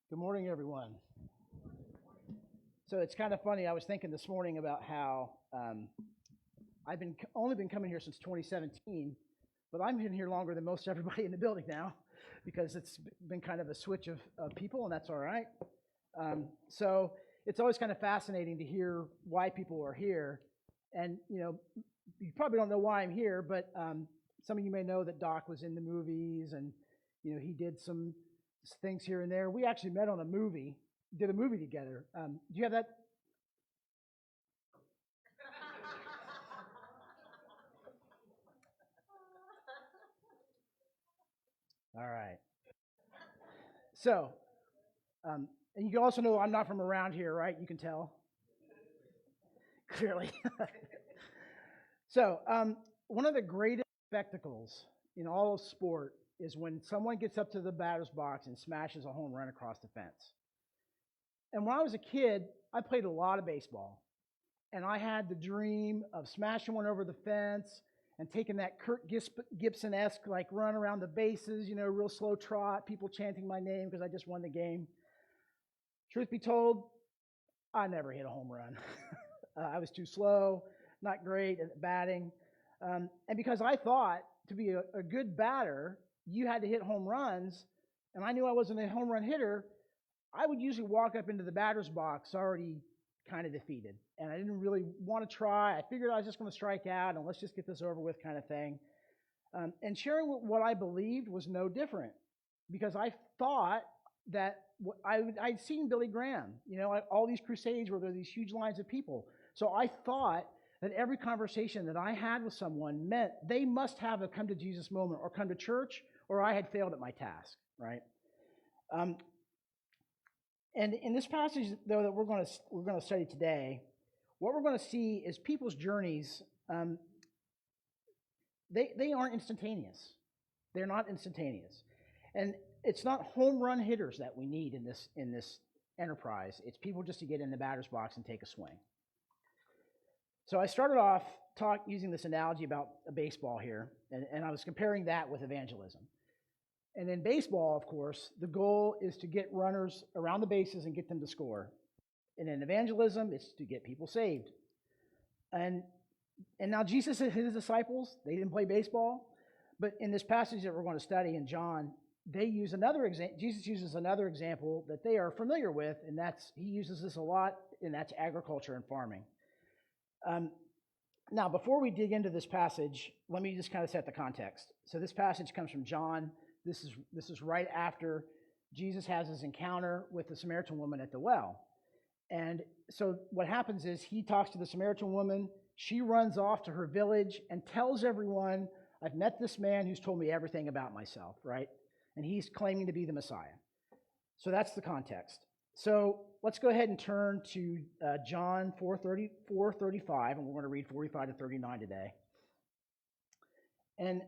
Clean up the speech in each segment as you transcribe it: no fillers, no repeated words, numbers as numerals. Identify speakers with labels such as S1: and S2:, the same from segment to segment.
S1: Good morning, everyone. So it's kind of funny. I was thinking this morning about how I've been only been coming here since 2017, but I'm in here longer than most everybody in the building now, because it's been kind of a switch of people, and that's all right. So it's always kind of fascinating to hear why people are here, and you probably don't know why I'm here, but some of you may know that Doc was in the movies, and he did some things here and there. We actually met on a movie, did a movie together. Do you have that? All right. So, and you also know I'm not from around here, right? You can tell clearly. So, one of the greatest spectacles in all of sport is when someone gets up to the batter's box and smashes a home run across the fence. And when I was a kid, I played a lot of baseball. And I had the dream of smashing one over the fence and taking that Kirk Gibson-esque like run around the bases, real slow trot, people chanting my name because I just won the game. Truth be told, I never hit a home run. I was too slow, not great at batting. And because I thought to be a good batter, you had to hit home runs, and I knew I wasn't a home run hitter, I would usually walk up into the batter's box already kind of defeated. And I didn't really want to try. I figured I was just going to strike out and let's just get this over with kind of thing. And sharing what I believed was no different, because I thought that I'd seen Billy Graham, all these crusades where there were these huge lines of people. So I thought that every conversation that I had with someone meant they must have a come to Jesus moment or come to church, or I had failed at my task, right? And in this passage, though, that we're going to study today, what we're going to see is people's journeys. They aren't instantaneous. They're not instantaneous, and it's not home run hitters that we need in this enterprise. It's people just to get in the batter's box and take a swing. So I started off using this analogy about a baseball here, and I was comparing that with evangelism. And in baseball, of course, the goal is to get runners around the bases and get them to score. And in evangelism, it's to get people saved. And now Jesus and his disciples, they didn't play baseball, but in this passage that we're going to study in John, they use another example. Jesus uses another example that they are familiar with, and he uses this a lot, and that's agriculture and farming. Now, before we dig into this passage, let me just kind of set the context. So this passage comes from John. This is right after Jesus has his encounter with the Samaritan woman at the well. And so what happens is he talks to the Samaritan woman. She runs off to her village and tells everyone, I've met this man who's told me everything about myself, right? And he's claiming to be the Messiah. So that's the context. So let's go ahead and turn to John 4:35, and we're going to read 45 to 39 today. And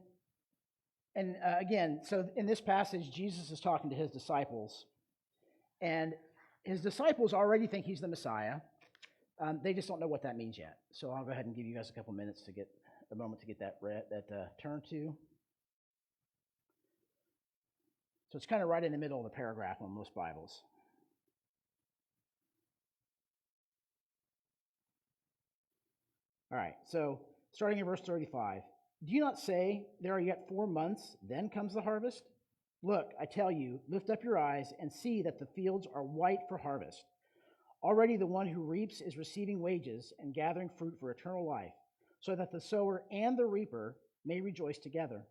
S1: again, so in this passage, Jesus is talking to his disciples, and his disciples already think he's the Messiah. They just don't know what that means yet. So I'll go ahead and give you guys a couple minutes to get a moment to get that turn to. So it's kind of right in the middle of the paragraph on most Bibles. All right, so starting in verse 35. Do you not say, there are yet 4 months, then comes the harvest? Look, I tell you, lift up your eyes and see that the fields are white for harvest. Already the one who reaps is receiving wages and gathering fruit for eternal life, so that the sower and the reaper may rejoice together.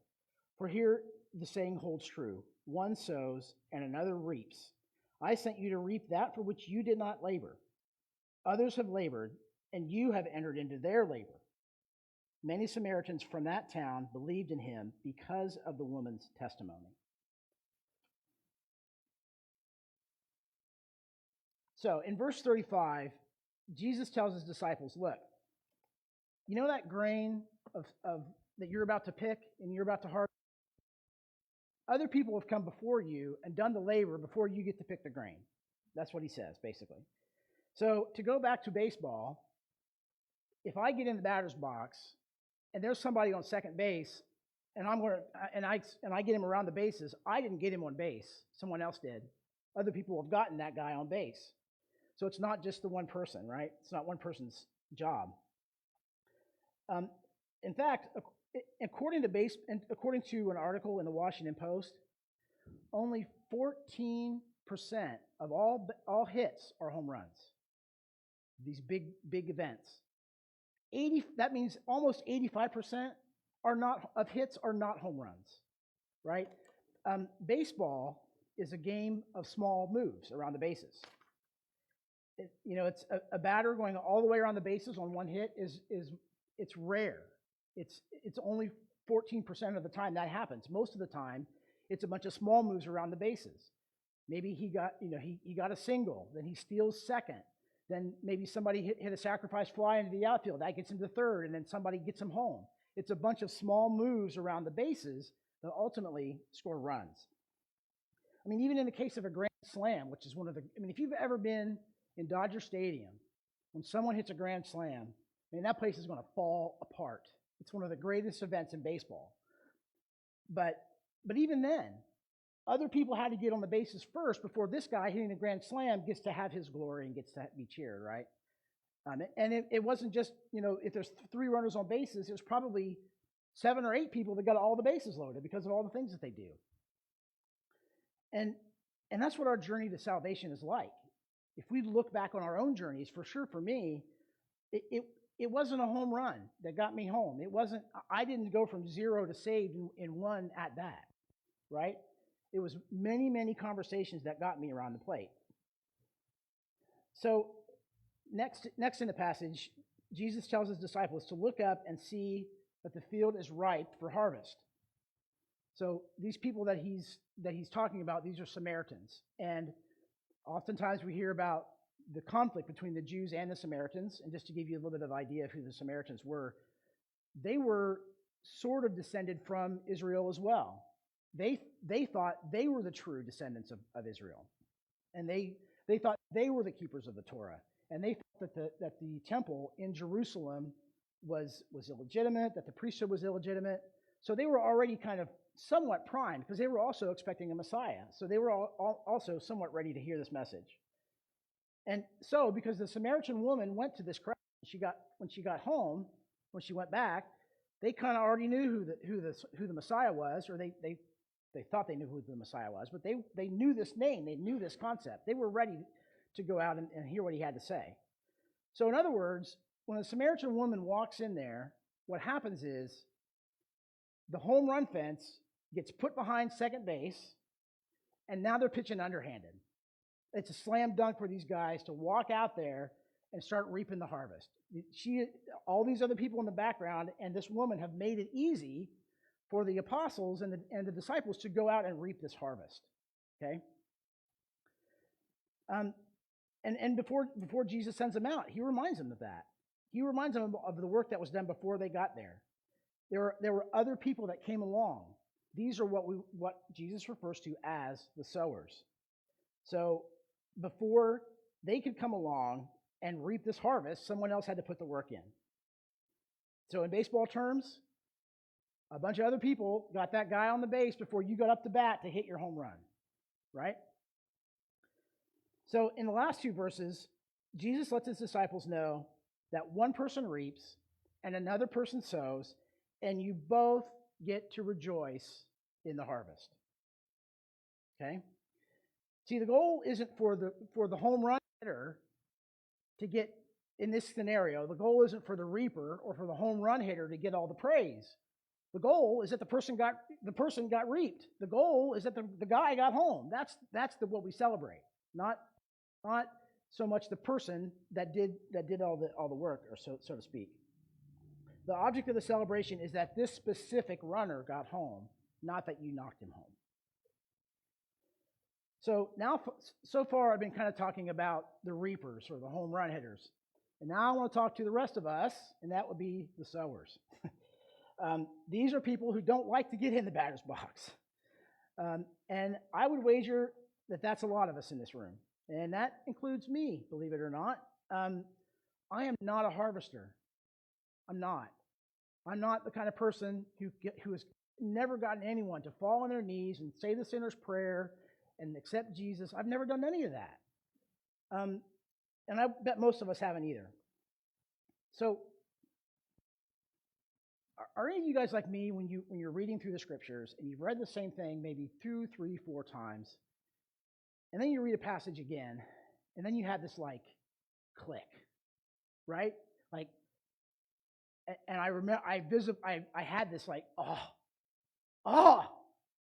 S1: For here the saying holds true, one sows and another reaps. I sent you to reap that for which you did not labor. Others have labored, and you have entered into their labor. Many Samaritans from that town believed in him because of the woman's testimony. So in verse 35, Jesus tells his disciples, look, you know that grain of that you're about to pick and you're about to harvest? Other people have come before you and done the labor before you get to pick the grain. That's what he says, basically. So to go back to baseball, if I get in the batter's box and there's somebody on second base, and I get him around the bases, I didn't get him on base. Someone else did. Other people have gotten that guy on base. So it's not just the one person, right? It's not one person's job. Um, in fact, according to an article in the Washington Post, only 14% of all hits are home runs. These big events. That means almost 85% of hits are not home runs, right? Baseball is a game of small moves around the bases. It's a batter going all the way around the bases on one hit it's rare. It's only 14% of the time that happens. Most of the time, it's a bunch of small moves around the bases. Maybe he got a single, then he steals second, then maybe somebody hit a sacrifice fly into the outfield, that gets him to third, and then somebody gets him home. It's a bunch of small moves around the bases that ultimately score runs. I mean, even in the case of a grand slam, which is if you've ever been in Dodger Stadium, when someone hits a grand slam, that place is going to fall apart. It's one of the greatest events in baseball. But even then, other people had to get on the bases first before this guy hitting the grand slam gets to have his glory and gets to be cheered, right? And it wasn't just, if there's 3 runners on bases, there's probably 7 or 8 people that got all the bases loaded because of all the things that they do. And that's what our journey to salvation is like. If we look back on our own journeys, for sure for me, it wasn't a home run that got me home. I didn't go from 0 to saved in one at bat, right? It was many, many conversations that got me around the plate. So next in the passage, Jesus tells his disciples to look up and see that the field is ripe for harvest. So these people that he's talking about, these are Samaritans. And oftentimes we hear about the conflict between the Jews and the Samaritans. And just to give you a little bit of idea of who the Samaritans were, they were sort of descended from Israel as well. They thought they were the true descendants of Israel. And they thought they were the keepers of the Torah. And they thought that the temple in Jerusalem was illegitimate, that the priesthood was illegitimate. So they were already kind of somewhat primed because they were also expecting a Messiah. So they were also somewhat ready to hear this message. And so, because the Samaritan woman went to this crowd, when she got home, when she went back, they kind of already knew who the Messiah was, or they thought they knew who the Messiah was, but they knew this name, they knew this concept. They were ready to go out and hear what he had to say. So in other words, when a Samaritan woman walks in there, what happens is the home run fence gets put behind second base, and now they're pitching underhanded. It's a slam dunk for these guys to walk out there and start reaping the harvest. All these other people in the background and this woman have made it easy for the apostles and the disciples to go out and reap this harvest. Okay? And before Jesus sends them out, he reminds them of that. He reminds them of the work that was done before they got there. There were other people that came along. These are what Jesus refers to as the sowers. So before they could come along and reap this harvest, someone else had to put the work in. So in baseball terms, a bunch of other people got that guy on the base before you got up to bat to hit your home run, right? So in the last 2 verses, Jesus lets his disciples know that one person reaps and another person sows, and you both get to rejoice in the harvest. Okay? See, the goal isn't for the home run hitter to get, in this scenario, the goal isn't for the reaper or for the home run hitter to get all the praise. The goal is that the person got reaped. The goal is that the guy got home. That's what we celebrate, not so much the person that did all the work, or so to speak. The object of the celebration is that this specific runner got home, not that you knocked him home. So so far I've been kind of talking about the reapers or the home run hitters. And now I want to talk to the rest of us, and that would be the sowers. These are people who don't like to get in the batter's box. And I would wager that that's a lot of us in this room. And that includes me, believe it or not. I am not a harvester. I'm not. I'm not the kind of person who has never gotten anyone to fall on their knees and say the sinner's prayer and accept Jesus. I've never done any of that. And I bet most of us haven't either. So, are any of you guys like me when you're reading through the scriptures and you've read the same thing maybe 2, 3, 4 times, and then you read a passage again, and then you have this like click, right? Like, and I remember I had this like, oh,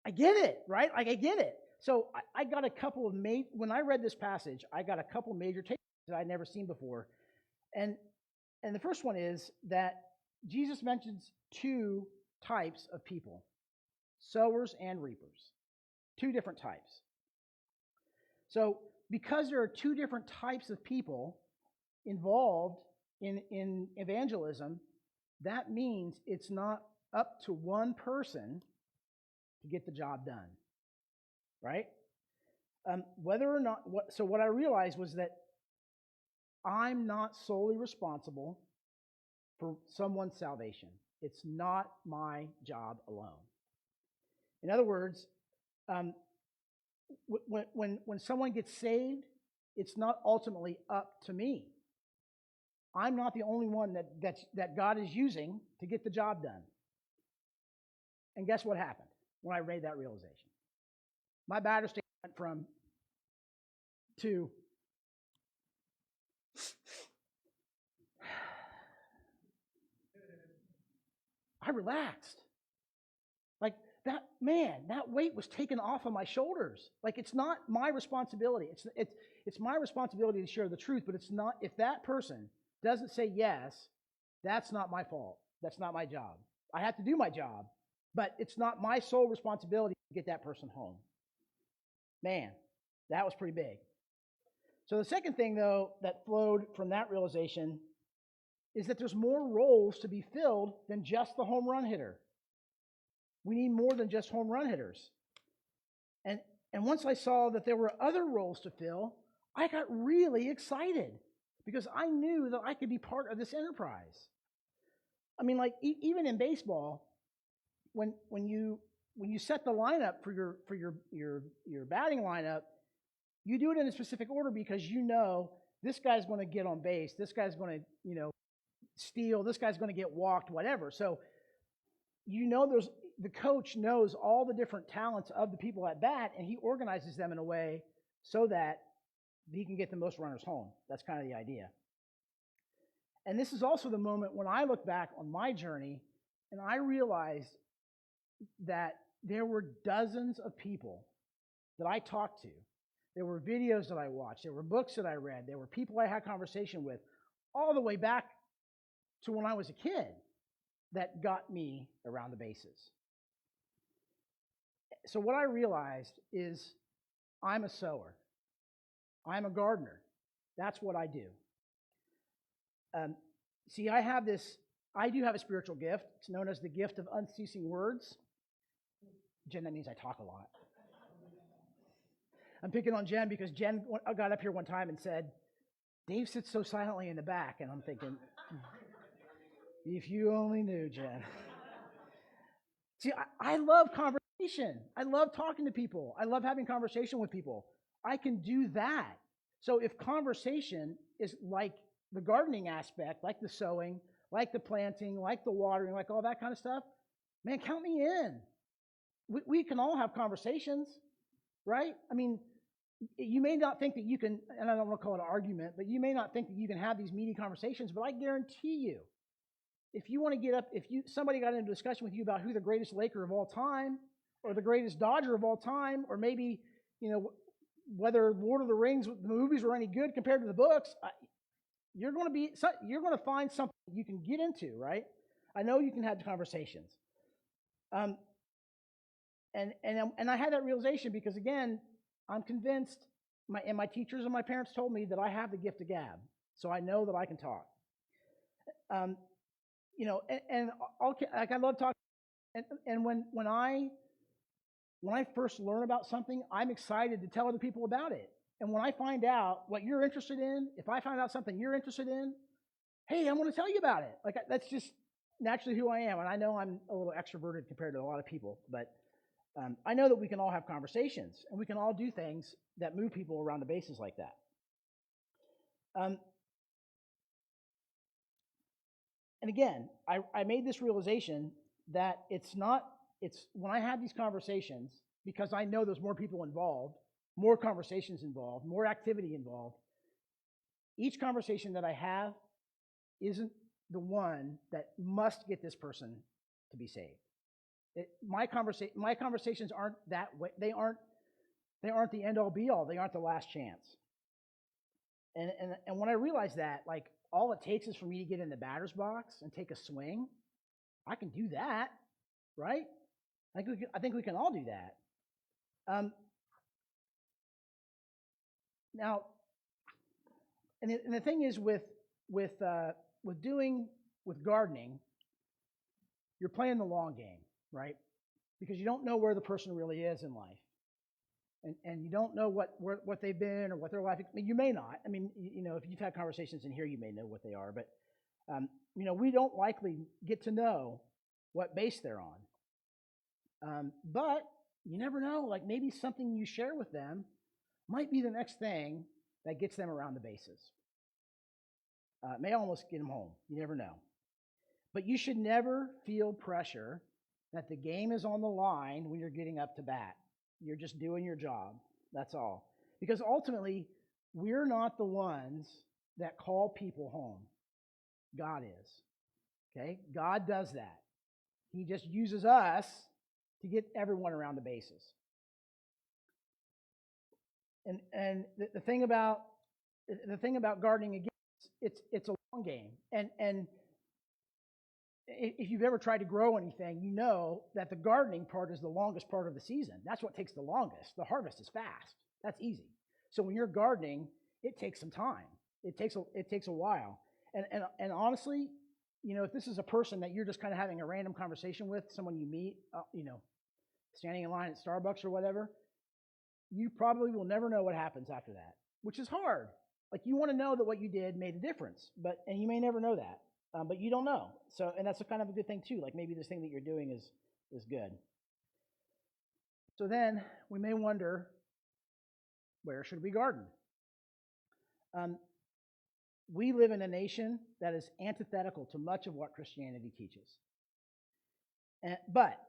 S1: I get it, right? Like I get it. So I got a couple of when I read this passage, I got a couple major takeaways that I'd never seen before, and the first one is that Jesus mentions 2 types of people, sowers and reapers, 2 different types. So because there are 2 different types of people involved in evangelism, that means it's not up to one person to get the job done, right? Whether or not, what I realized was that I'm not solely responsible for someone's salvation. It's not my job alone. In other words, when someone gets saved, it's not ultimately up to me. I'm not the only one that God is using to get the job done. And guess what happened when I made that realization? My battery state went from to I relaxed. Like that, man, that weight was taken off of my shoulders. Like it's not my responsibility. It's my responsibility to share the truth, but it's not, if that person doesn't say yes, that's not my fault. That's not my job. I have to do my job, but it's not my sole responsibility to get that person home. Man, that was pretty big. So the second thing, though, that flowed from that realization is that there's more roles to be filled than just the home run hitter. We need more than just home run hitters. And once I saw that there were other roles to fill, I got really excited because I knew that I could be part of this enterprise. I mean, like even in baseball, when you set the lineup for your batting lineup, you do it in a specific order because you know this guy's going to get on base, this guy's going to steal, this guy's going to get walked, whatever. So the coach knows all the different talents of the people at bat, and he organizes them in a way so that he can get the most runners home. That's kind of the idea. And this is also the moment when I look back on my journey and I realized that there were dozens of people that I talked to. There were videos that I watched. There were books that I read. There were people I had conversation with all the way back to when I was a kid that got me around the bases. So what I realized is I'm a sower. I'm a gardener. That's what I do. See, I do have a spiritual gift. It's known as the gift of unceasing words. Jen, that means I talk a lot. I'm picking on Jen because Jen got up here one time and said, Dave sits so silently in the back. And I'm thinking, if you only knew, Jen. See, I love conversation. I love talking to people. I love having conversation with people. I can do that. So if conversation is like the gardening aspect, like the sowing, like the planting, like the watering, like all that kind of stuff, man, count me in. We can all have conversations, right? I mean, you may not think that you can, and I don't want to call it an argument, but you may not think that you can have these meaty conversations, but I guarantee you, if you want to get up, somebody got into a discussion with you about who the greatest Laker of all time, or the greatest Dodger of all time, or maybe, whether Lord of the Rings, the movies were any good compared to the books, you're going to find something you can get into, right? I know you can have the conversations. And I had that realization because, again, I'm convinced, my teachers and my parents told me that I have the gift of gab, so I know that I can talk. I love talking. And when I first learn about something, I'm excited to tell other people about it. And when I find out what you're interested in, if I find out something you're interested in, hey, I want to tell you about it. Like that's just naturally who I am. And I know I'm a little extroverted compared to a lot of people, but I know that we can all have conversations, and we can all do things that move people around the bases like that. And again, I made this realization that it's when I have these conversations, because I know there's more people involved, more conversations involved, more activity involved, each conversation that I have isn't the one that must get this person to be saved. My conversations aren't that way. They aren't the end all be all. They aren't the last chance. And when I realize that, like, all it takes is for me to get in the batter's box and take a swing, I can do that, right? I think we can all do that. Now, and the thing is with gardening, you're playing the long game, right? Because you don't know where the person really is in life. And you don't know what they've been or what their life. I mean, you may not. I mean, if you've had conversations in here, you may know what they are. But we don't likely get to know what base they're on. But you never know. Like, maybe something you share with them might be the next thing that gets them around the bases. May almost get them home. You never know. But you should never feel pressure that the game is on the line when you're getting up to bat. You're just doing your job. That's all. Because ultimately, we're not the ones that call people home. God is. Okay? God does that. He just uses us to get everyone around the bases. And the thing about gardening, again, it's a long game. And if you've ever tried to grow anything, you know that the gardening part is the longest part of the season. That's what takes the longest. The harvest is fast. That's easy. So when you're gardening, it takes some time. It takes a while. And honestly, if this is a person that you're just kind of having a random conversation with, someone you meet, standing in line at Starbucks or whatever, you probably will never know what happens after that, which is hard. Like, you want to know that what you did made a difference, and you may never know that. But you don't know. So, and that's a kind of a good thing too. Like, maybe this thing that you're doing is good. So then we may wonder, where should we garden? We live in a nation that is antithetical to much of what Christianity teaches. But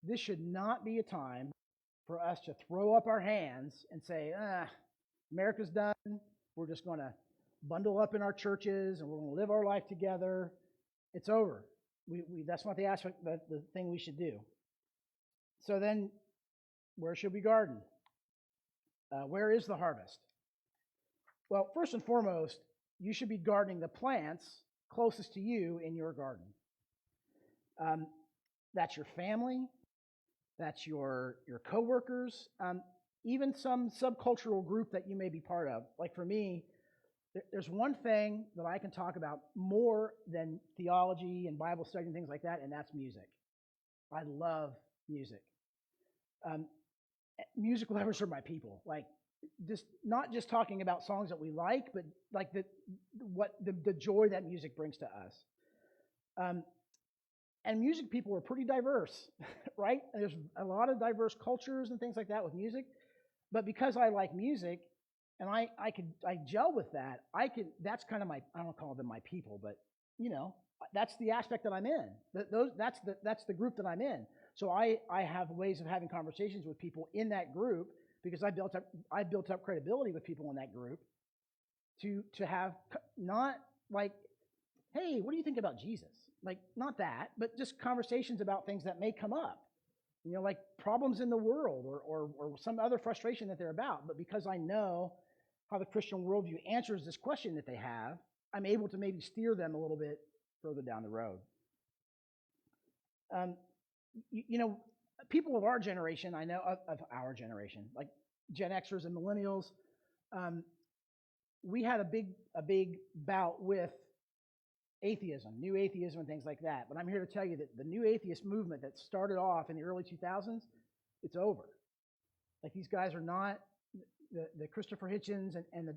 S1: this should not be a time for us to throw up our hands and say, America's done. We're just going to bundle up in our churches and we're going to live our life together. It's over. That's not the thing we should do. So then, where should we garden? Where is the harvest? Well, first and foremost, you should be gardening the plants closest to you in your garden. That's your family. That's your coworkers. Even some subcultural group that you may be part of. Like, for me, there's one thing that I can talk about more than theology and Bible study and things like that, and that's music. I love music. Music lovers are my people. Like, just not just talking about songs that we like, but like the joy that music brings to us. And music people are pretty diverse, right? There's a lot of diverse cultures and things like that with music. But because I like music, and I gel with that, that's kind of I don't call them my people, but that's the aspect that I'm in. That's the group that I'm in. So I have ways of having conversations with people in that group because I built up credibility with people in that group to have, not like, hey, what do you think about Jesus? Like, not that, but just conversations about things that may come up. Like problems in the world or some other frustration that they're about. But because I know how the Christian worldview answers this question that they have, I'm able to maybe steer them a little bit further down the road. People of our generation, I know of our generation, like Gen Xers and millennials, we had a big bout with atheism, new atheism and things like that. But I'm here to tell you that the new atheist movement that started off in the early 2000s, it's over. Like, these guys are not the Christopher Hitchens and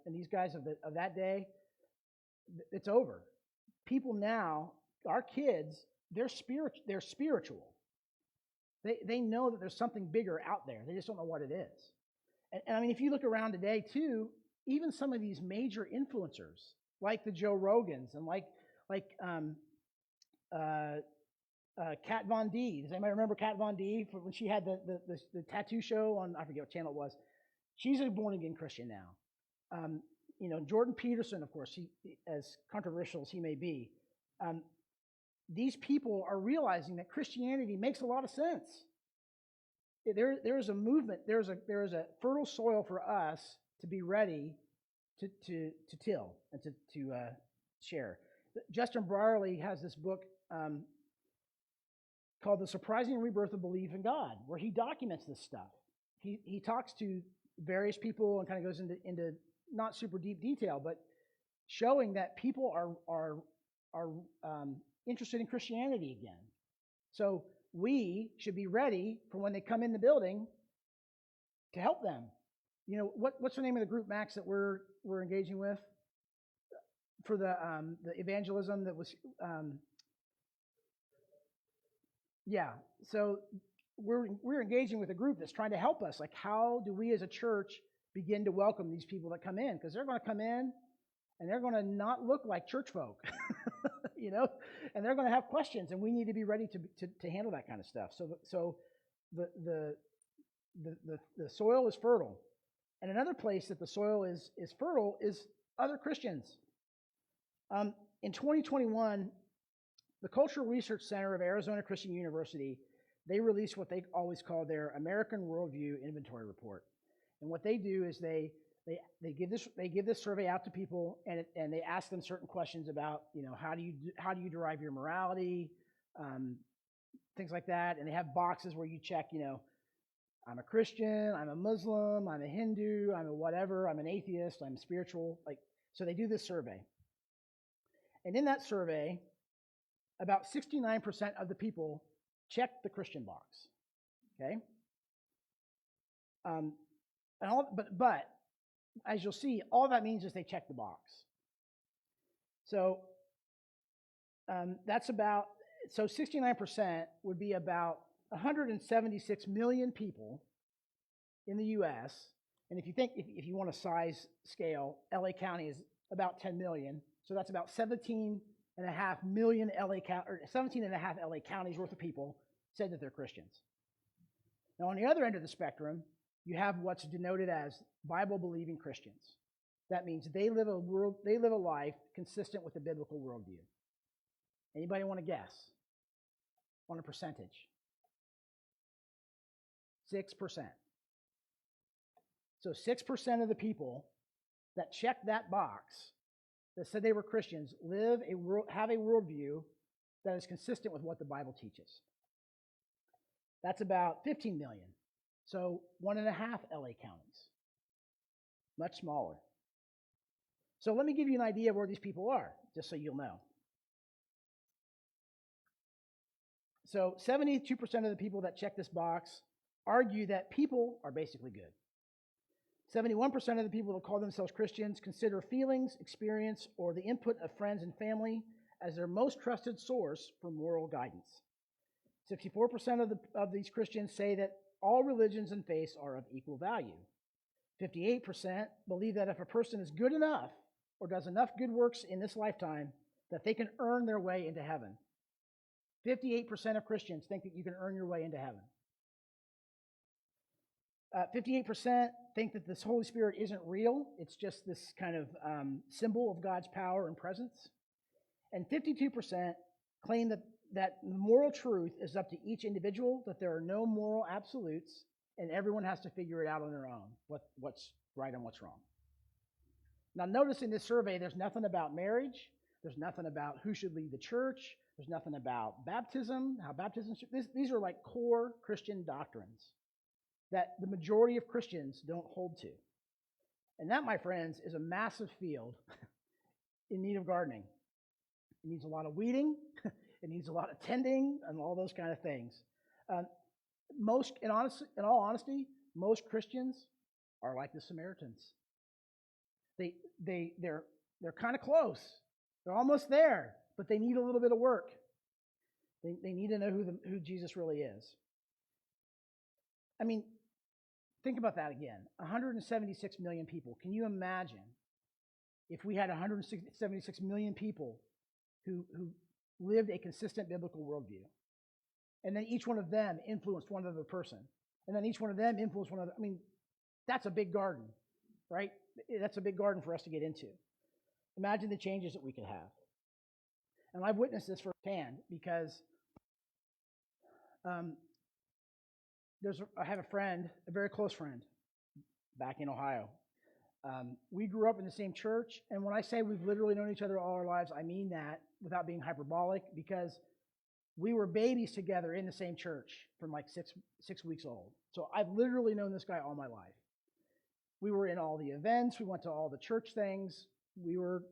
S1: these guys of that day. It's over. People now, our kids, they're spiritual. They know that there's something bigger out there. They just don't know what it is. And I mean, if you look around today too, even some of these major influencers, like the Joe Rogans and like Kat Von D. Does anybody remember Kat Von D from when she had the tattoo show on, I forget what channel it was? She's a born again Christian now. Jordan Peterson, of course, he, as controversial as he may be, these people are realizing that Christianity makes a lot of sense. There is a movement. There is a fertile soil for us to be ready to till and to share. Justin Brierley has this book called The Surprising Rebirth of Belief in God, where he documents this stuff. He talks to various people and kind of goes into not super deep detail, but showing that people are interested in Christianity again. So we should be ready for when they come in the building to help them. What's the name of the group, Max, that we're engaging with for the evangelism that was so we're engaging with a group that's trying to help us. Like, how do we as a church begin to welcome these people that come in? Because they're going to come in and they're going to not look like church folk, and they're going to have questions, and we need to be ready to handle that kind of stuff. So the soil is fertile. And another place that the soil is fertile is other Christians. In 2021, the Cultural Research Center of Arizona Christian University, they released what they always call their American Worldview Inventory Report. And what they do is they give this survey out to people, and they ask them certain questions about, how do you derive your morality, things like that. And they have boxes where you check, I'm a Christian, I'm a Muslim, I'm a Hindu, I'm a whatever, I'm an atheist, I'm spiritual. So they do this survey. And in that survey, about 69% of the people check the Christian box. Okay? But as you'll see, all that means is they check the box. So so 69% would be about 176 million people in the U.S. And if you want a size scale, LA County is about 10 million. So that's about 17.5 million 17.5 LA counties worth of people said that they're Christians. Now, on the other end of the spectrum, you have what's denoted as Bible-believing Christians. That means they live a life consistent with the biblical worldview. Anybody want to guess on a percentage? 6%. So 6% of the people that checked that box that said they were Christians have a worldview that is consistent with what the Bible teaches. That's about 15 million. So 1.5 LA counties. Much smaller. So let me give you an idea of where these people are, just so you'll know. So 72% of the people that check this box argue that people are basically good. 71% of the people that call themselves Christians consider feelings, experience, or the input of friends and family as their most trusted source for moral guidance. 64% of these Christians say that all religions and faiths are of equal value. 58% believe that if a person is good enough or does enough good works in this lifetime, that they can earn their way into heaven. 58% of Christians think that you can earn your way into heaven. 58% think that this Holy Spirit isn't real. It's just this kind of symbol of God's power and presence. And 52% claim that moral truth is up to each individual, that there are no moral absolutes, and everyone has to figure it out on their own, what's right and what's wrong. Now, notice in this survey, there's nothing about marriage. There's nothing about who should lead the church. There's nothing about baptism, how baptism should. These are like core Christian doctrines that the majority of Christians don't hold to. And that, my friends, is a massive field in need of gardening. It needs a lot of weeding. It needs a lot of tending and all those kind of things. In all honesty, most Christians are like the Samaritans. They're kind of close. They're almost there, but they need a little bit of work. They need to know who Jesus really is. I mean, think about that again. 176 million people. Can you imagine if we had 176 million people who lived a consistent biblical worldview? And then each one of them influenced one other person. And then each one of them influenced one other. I mean, that's a big garden, right? That's a big garden for us to get into. Imagine the changes that we could have. And I've witnessed this firsthand because I have a friend, a very close friend, back in Ohio. We grew up in the same church, and when I say we've literally known each other all our lives, I mean that without being hyperbolic, because we were babies together in the same church from like six weeks old. So I've literally known this guy all my life. We were in all the events. We went to all the church things. We were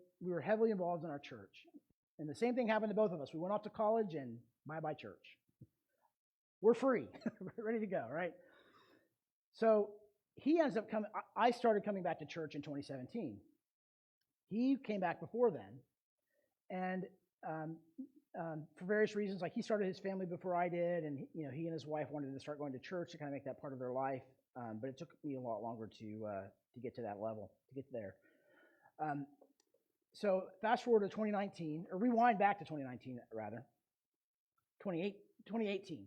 S1: heavily involved in our church. And the same thing happened to both of us. We went off to college and bye-bye church. We're free, ready to go, right? So he ends up coming. I started coming back to church in 2017. He came back before then. And for various reasons, like he started his family before I did, and he and his wife wanted to start going to church to kind of make that part of their life. But it took me a lot longer to get to that level, to get there. So fast forward to 2019, or rewind back to 2019 rather, 2018.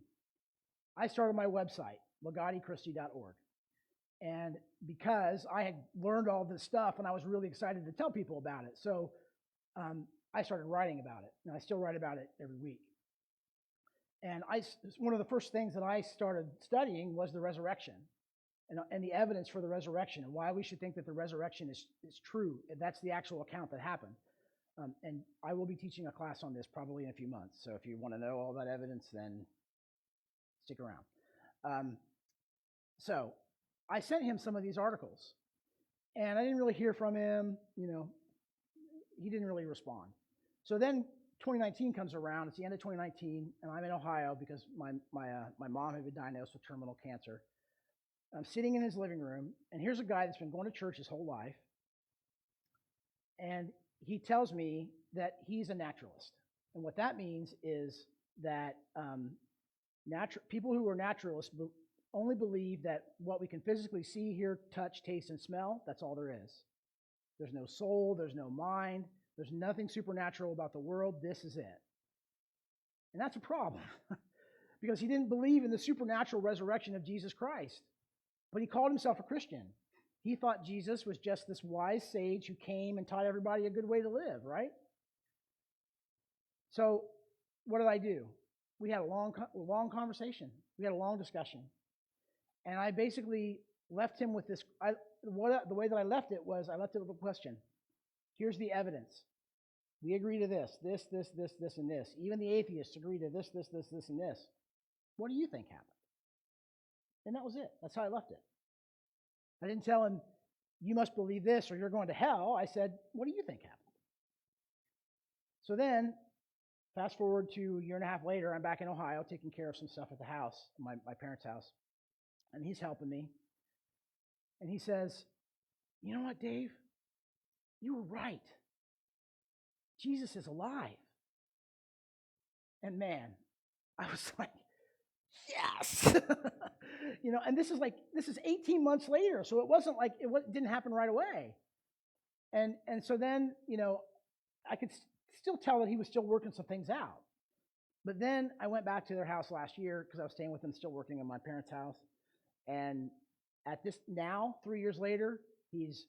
S1: I started my website, LaGottiChristi.org. And because I had learned all this stuff and I was really excited to tell people about it, so I started writing about it, and I still write about it every week. And one of the first things that I started studying was the resurrection and the evidence for the resurrection and why we should think that the resurrection is true. That's the actual account that happened. And I will be teaching a class on this probably in a few months. So if you want to know all that evidence, then stick around. So I sent him some of these articles, and I didn't really hear from him. He didn't really respond. So then 2019 comes around. It's the end of 2019, and I'm in Ohio because my mom had been diagnosed with terminal cancer. I'm sitting in his living room, and here's a guy that's been going to church his whole life, and he tells me that he's a naturalist. And what that means is that people who are naturalists only believe that what we can physically see, hear, touch, taste, and smell, that's all there is. There's no soul, there's no mind, there's nothing supernatural about the world. This is it. And that's a problem because he didn't believe in the supernatural resurrection of Jesus Christ. But he called himself a Christian. He thought Jesus was just this wise sage who came and taught everybody a good way to live, right? So what did I do? We had a long conversation. We had a long discussion. And I basically left him with this. The way that I left it was I left it with a question. Here's the evidence. We agree to this, and this. Even the atheists agree to this, and this. What do you think happened? And that was it. That's how I left it. I didn't tell him, you must believe this or you're going to hell. I said, what do you think happened? So then, fast forward to a year and a half later, I'm back in Ohio taking care of some stuff at the house, my parents' house. And he's helping me. And he says, you know what, Dave? You were right. Jesus is alive. And man, I was like, yes. And this is 18 months later, so it wasn't like it didn't happen right away. And so then, I could still tell that he was still working some things out. But then I went back to their house last year because I was staying with them, still working in my parents' house. And at this now, 3 years later, he's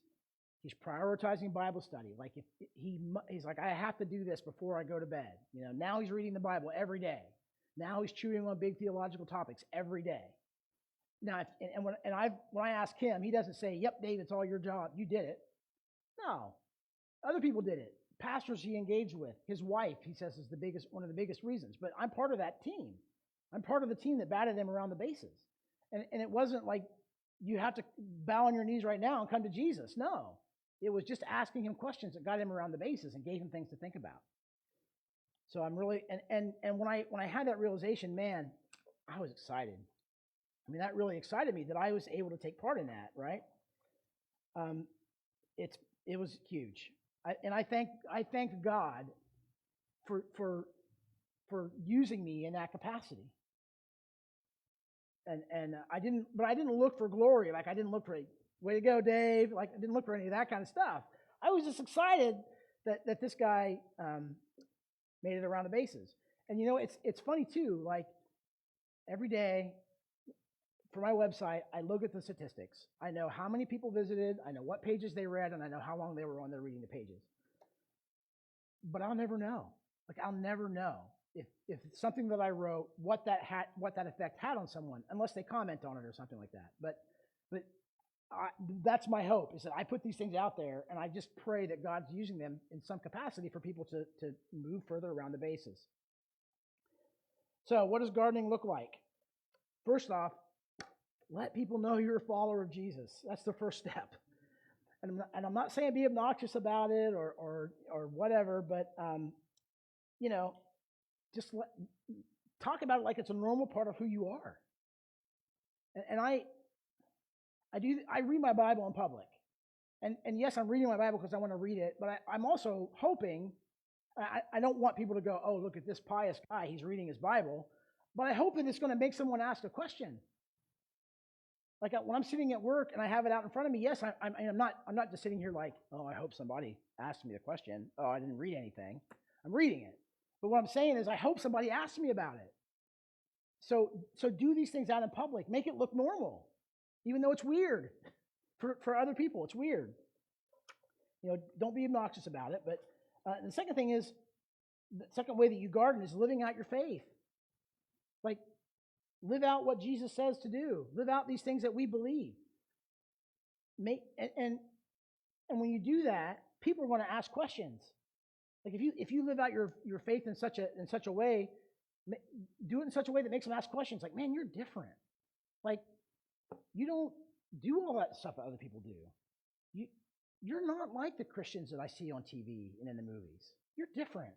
S1: prioritizing Bible study. Like he's like, I have to do this before I go to bed. Now he's reading the Bible every day. Now he's chewing on big theological topics every day. Now, when I ask him, he doesn't say, "Yep, Dave, it's all your job. You did it." No, other people did it. Pastors he engaged with, his wife, he says, is one of the biggest reasons. But I'm part of that team. I'm part of the team that batted him around the bases. And it wasn't like you have to bow on your knees right now and come to Jesus. No, it was just asking him questions that got him around the bases and gave him things to think about. So I'm really and when I had that realization, man, I was excited. I mean, that really excited me that I was able to take part in that, right? It was huge. I thank God for using me in that capacity. And I didn't look for glory. Like I didn't look for way to go, Dave. Like I didn't look for any of that kind of stuff. I was just excited that this guy made it around the bases. And it's funny too. Like every day for my website, I look at the statistics. I know how many people visited. I know what pages they read, and I know how long they were on there reading the pages. But I'll never know. Like I'll never know if something that I wrote, what that effect had on someone, unless they comment on it or something like that. But that's my hope, is that I put these things out there, and I just pray that God's using them in some capacity for people to move further around the bases. So what does gardening look like? First off, let people know you're a follower of Jesus. That's the first step. And I'm not saying be obnoxious about it or whatever, but just talk about it like it's a normal part of who you are. And I read my Bible in public. And yes, I'm reading my Bible because I want to read it, but I'm also hoping, I don't want people to go, oh, look at this pious guy, he's reading his Bible, but I hope that it's going to make someone ask a question. Like when I'm sitting at work and I have it out in front of me, yes, I'm not just sitting here like, oh, I hope somebody asks me a question. Oh, I didn't read anything. I'm reading it. But what I'm saying is I hope somebody asks me about it. So do these things out in public. Make it look normal, even though it's weird for other people. It's weird. Don't be obnoxious about it. But the second thing is, the second way that you garden is living out your faith. Like, live out what Jesus says to do. Live out these things that we believe. And when you do that, people are going to ask questions. Like if you live out your faith in such a way, do it in such a way that makes them ask questions. Like, man, you're different. Like, you don't do all that stuff that other people do. You're not like the Christians that I see on TV and in the movies. You're different.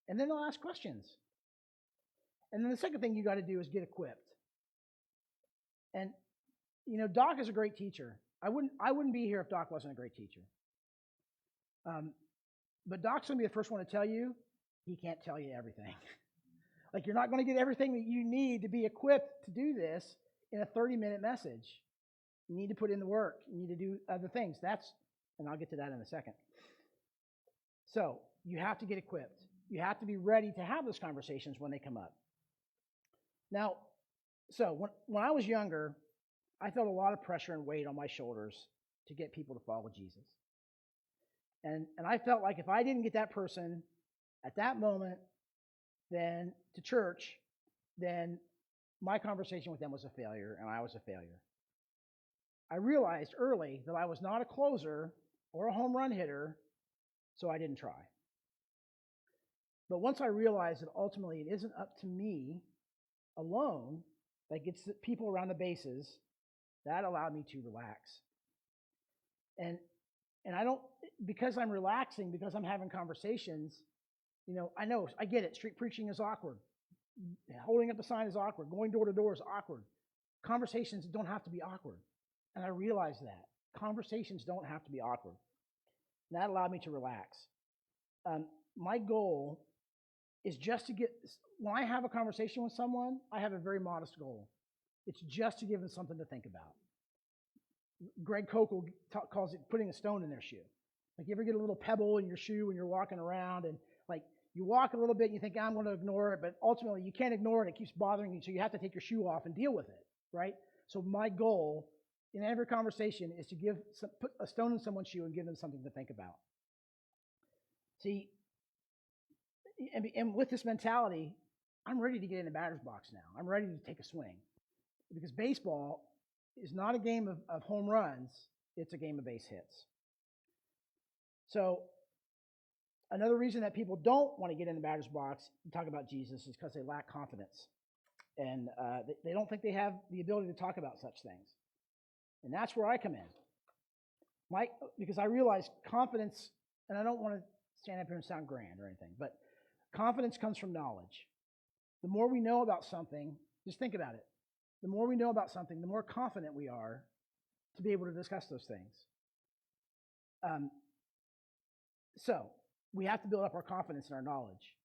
S1: And then they'll ask questions. And then the second thing you got to do is get equipped. And Doc is a great teacher. I wouldn't be here if Doc wasn't a great teacher. But Doc's going to be the first one to tell you he can't tell you everything. Like, you're not going to get everything that you need to be equipped to do this in a 30-minute message. You need to put in the work. You need to do other things. And I'll get to that in a second. So you have to get equipped. You have to be ready to have those conversations when they come up. Now, so when I was younger, I felt a lot of pressure and weight on my shoulders to get people to follow Jesus. And I felt like if I didn't get that person at that moment then to church, then my conversation with them was a failure, and I was a failure. I realized early that I was not a closer or a home run hitter, so I didn't try. But once I realized that ultimately it isn't up to me alone that gets the people around the bases, that allowed me to relax. And I don't, because I'm relaxing, because I'm having conversations, I get it. Street preaching is awkward. Holding up a sign is awkward. Going door to door is awkward. Conversations don't have to be awkward. And I realized that. Conversations don't have to be awkward. And that allowed me to relax. My goal is just to when I have a conversation with someone, I have a very modest goal. It's just to give them something to think about. Greg Kokel calls it putting a stone in their shoe. Like, you ever get a little pebble in your shoe when you're walking around, and like you walk a little bit and you think, I'm going to ignore it, but ultimately you can't ignore it. It keeps bothering you, so you have to take your shoe off and deal with it, right? So my goal in every conversation is to put a stone in someone's shoe and give them something to think about. See, and with this mentality, I'm ready to get in the batter's box now. I'm ready to take a swing, because baseball is not a game of home runs. It's a game of base hits. So another reason that people don't want to get in the batter's box and talk about Jesus is because they lack confidence. And they don't think they have the ability to talk about such things. And that's where I come in. Because I realize confidence, and I don't want to stand up here and sound grand or anything, but confidence comes from knowledge. The more we know about something, just think about it. The more we know about something, the more confident we are to be able to discuss those things. So we have to build up our confidence and our knowledge.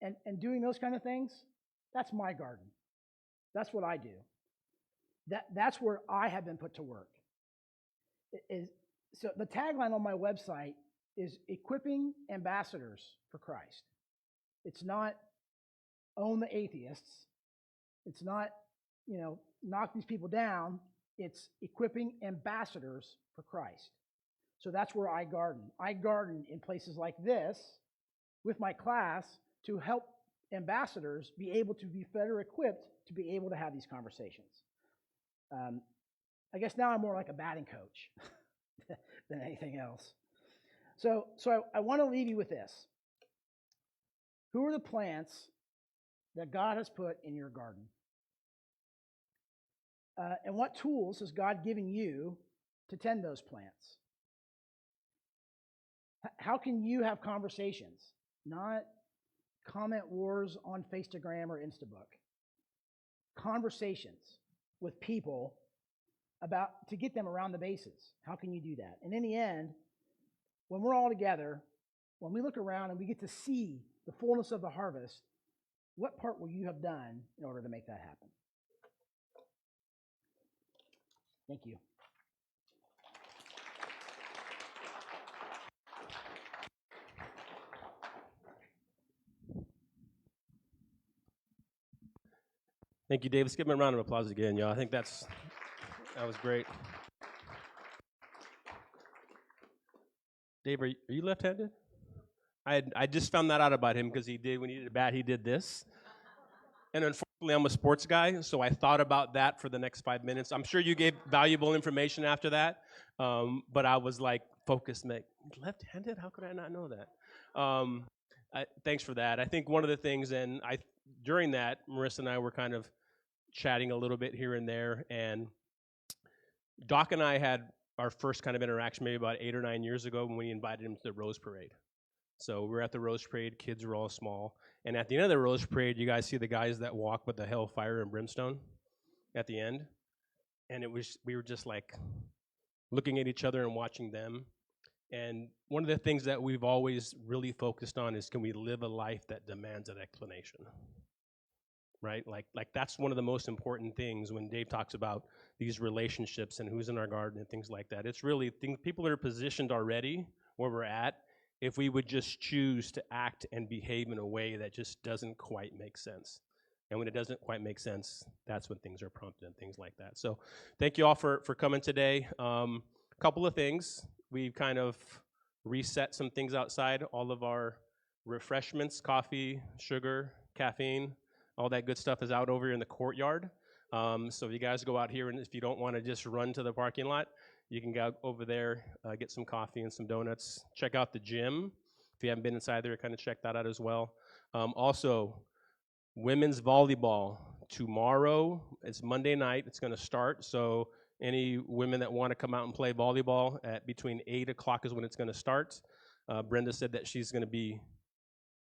S1: And doing those kind of things, that's my garden. That's what I do. That's where I have been put to work. So the tagline on my website is equipping ambassadors for Christ. It's not own the atheists. It's not, knock these people down. It's equipping ambassadors for Christ. So that's where I garden. I garden in places like this with my class to help ambassadors be able to be better equipped to be able to have these conversations. I guess now I'm more like a batting coach than anything else. So I want to leave you with this. Who are the plants that God has put in your garden? And what tools has God given you to tend those plants? How can you have conversations, not comment wars on Facegram or Instabook? Conversations with people to get them around the bases. How can you do that? And in the end, when we're all together, when we look around and we get to see the fullness of the harvest, what part will you have done in order to make that happen? Thank you.
S2: Thank you, Dave. Let's give him a round of applause again, y'all. I think that was great. Dave, are you left-handed? I just found that out about him because when he did a bat, he did this. And unfortunately, I'm a sports guy, so I thought about that for the next 5 minutes. I'm sure you gave valuable information after that, but I was like focused, like, left-handed? How could I not know that? Thanks for that. I think one of the things, and during that, Marissa and I were kind of chatting a little bit here and there, and Doc and I had our first kind of interaction maybe about 8 or 9 years ago when we invited him to the Rose Parade. So we're at the Rose Parade, kids were all small, and at the end of the Rose Parade, you guys see the guys that walk with the hellfire and brimstone at the end, and we were just like looking at each other and watching them. And one of the things that we've always really focused on is, can we live a life that demands an explanation? Right? Like that's one of the most important things when Dave talks about these relationships and who's in our garden and things like that. It's really people are positioned already where we're at if we would just choose to act and behave in a way that just doesn't quite make sense. And when it doesn't quite make sense, that's when things are prompted and things like that. So thank you all for coming today. A couple of things. We've kind of reset some things outside. All of our refreshments, coffee, sugar, caffeine, all that good stuff is out over here in the courtyard. So if you guys go out here, and if you don't want to just run to the parking lot, you can go over there, get some coffee and some donuts. Check out the gym. If you haven't been inside there, kind of check that out as well. Also, women's volleyball tomorrow. It's Monday night. It's going to start. So any women that want to come out and play volleyball at between 8 o'clock is when it's going to start. Brenda said that she's going to be.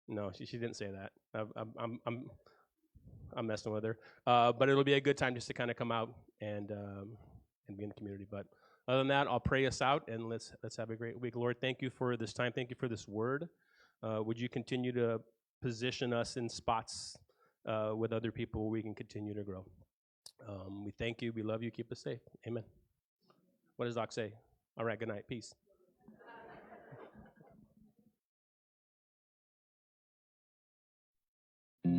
S2: No, she didn't say that. I'm messing with her, but it'll be a good time just to kind of come out and be in the community. But other than that, I'll pray us out, and let's have a great week. Lord, thank you for this time. Thank you for this word. Would you continue to position us in spots with other people where we can continue to grow? We thank you. We love you. Keep us safe. Amen. What does Doc say? All right, good night. Peace.